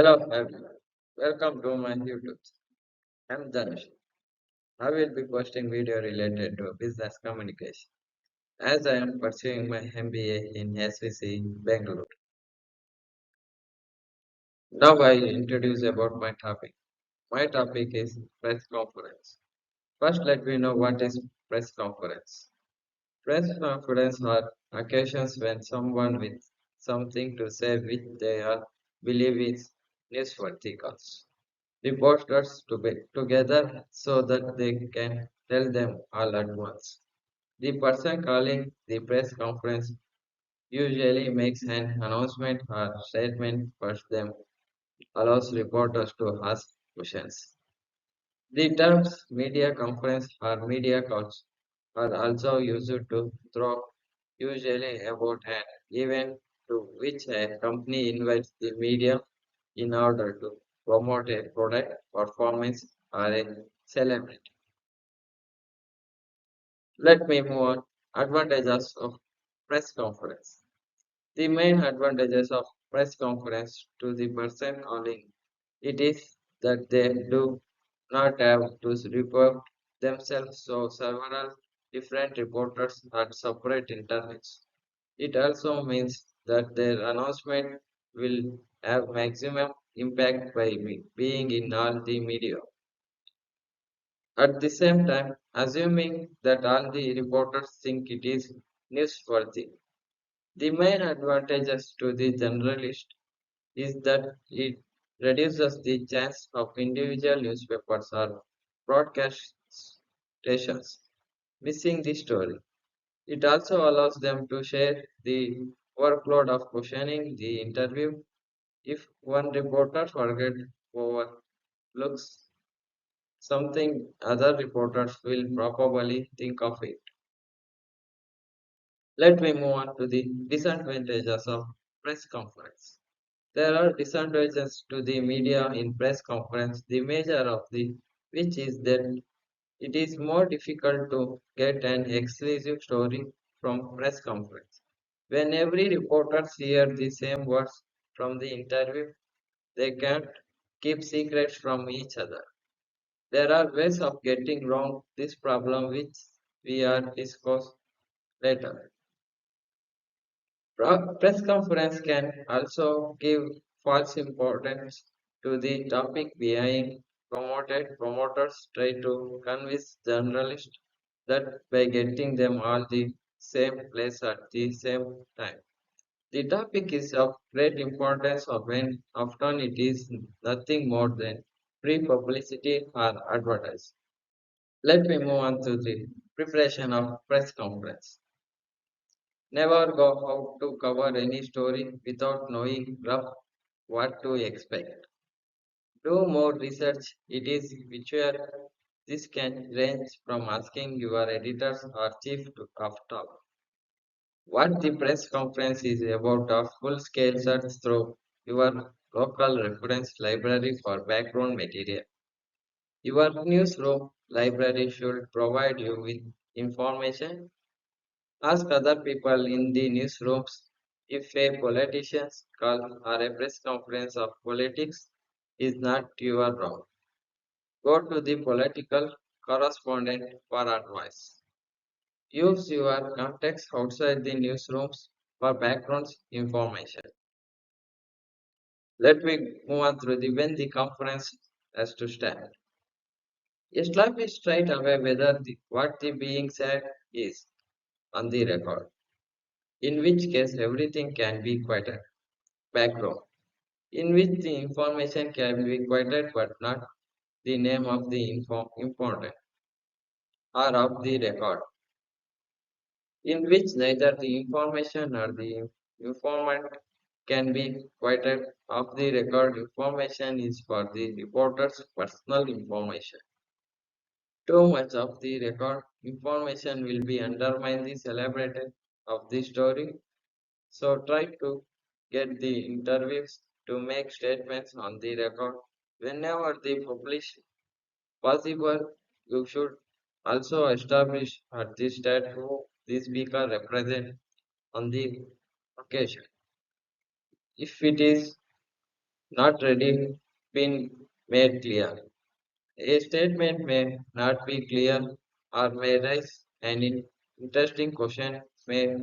Hello, everyone. Welcome to my YouTube. I'm Dhanush. I will be posting video related to business communication as I am pursuing my MBA in SVC Bangalore. Now I introduce about my topic. My topic is press conference. First, let me know what is press conference. Press conference are occasions when someone with something to say which they are believe is newsworthy calls reporters to be together so that they can tell them all at once. The person calling the press conference usually makes an announcement or statement first, then allows reporters to ask questions. The terms media conference or media calls are also used to throw usually about an event to which a company invites the media in order to promote a product, performance, or a celebrity. Let me move on. Advantages of press conference. The main advantages of press conference to the person calling it is that they do not have to report themselves so several different reporters at separate interviews. It also means that their announcement will have maximum impact by being in all the media. At the same time, assuming that all the reporters think it is newsworthy. The main advantages to the journalist is that it reduces the chance of individual newspapers or broadcast stations missing the story. It also allows them to share the workload of questioning the interview if one reporter forgets overlooks something other reporters will probably think of it. Let me move on to the disadvantages of press conference. There are disadvantages to the media in press conference, the major of the which is that it is more difficult to get an exclusive story from press conference. When every reporter hears the same words from the interview, they can't keep secrets from each other. There are ways of getting wrong this problem which we are discuss later. Press conference can also give false importance to the topic being promoted. Promoters try to convince journalists that by getting them all the same place at the same time. The topic is of great importance of when often it is nothing more than free publicity or advertising. Let me move on to the preparation of press conference. Never go out to cover any story without knowing rough what to expect. Do more research. It is visual. This can range from asking your editors or chief of staff what the press conference is about a full-scale search through your local reference library for background material. Your newsroom library should provide you with information. Ask other people in the newsrooms if a politician's call or a press conference of politics is not your wrong. Go to the political correspondent for advice. Use your contacts outside the newsrooms for background information. Let me move on through the when the conference has to start. Establish straight away whether what the being said is on the record, in which case everything can be quoted. Background, in which the information can be quoted but not the name of the important or of the record, in which neither the information nor the informant can be quoted of the record. Information is for the reporter's personal information. Too much of the record information will be undermine the celebrated of the story. So try to get the interviews to make statements on the record. Whenever they publish possible, you should also establish at this state who the speaker represent on the occasion. If it is not ready been made clear. A statement may not be clear or may raise an interesting question, may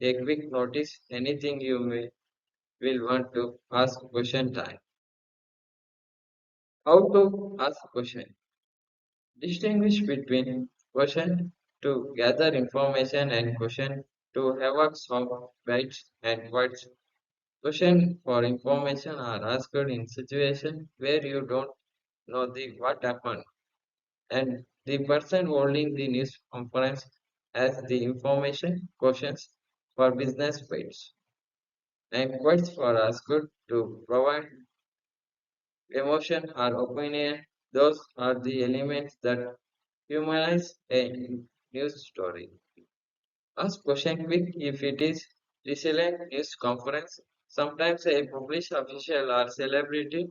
a quick notice anything you may will want to ask question time. How to ask question? Distinguish between question to gather information and question to have some bytes and words. Question for information are asked in situation where you don't know the what happened and the person holding the news conference has the information questions for business bites and quotes for asked to provide emotion or opinion. Those are the elements that humanize a news story. Ask question quick if it is resilient news conference. Sometimes a published official or celebrity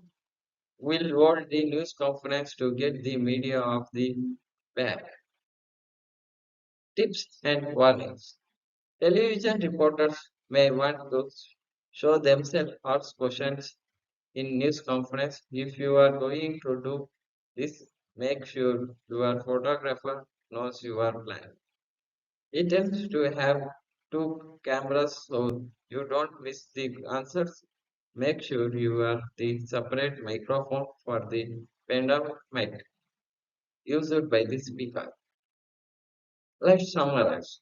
will hold the news conference to get the media off the back. Tips and warnings. Television reporters may want to show themselves ask questions in news conference. If you are going to do this, make sure your photographer knows your plan. It tends to have two cameras so you don't miss the answers. Make sure you have the separate microphone for the pendant mic used by the speaker. Let's summarize.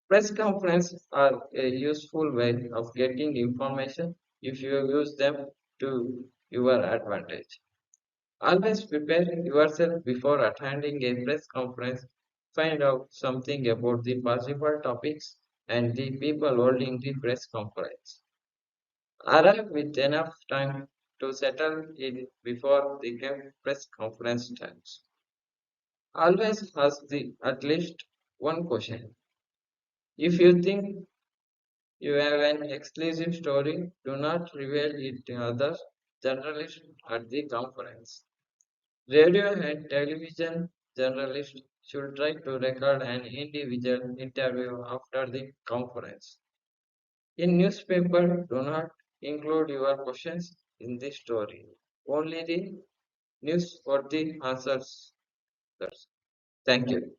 Press conferences are a useful way of getting information if you use them to your advantage. Always prepare yourself before attending a press conference. Find out something about the possible topics and the people holding the press conference. Arrive with enough time to settle in before the press conference starts. Always ask at least one question. If you think you have an exclusive story, do not reveal it to other journalists at the conference. Radio and television journalists should try to record an individual interview after the conference. In newspaper, do not include your questions in the story. Only the newsworthy answers. Thank you.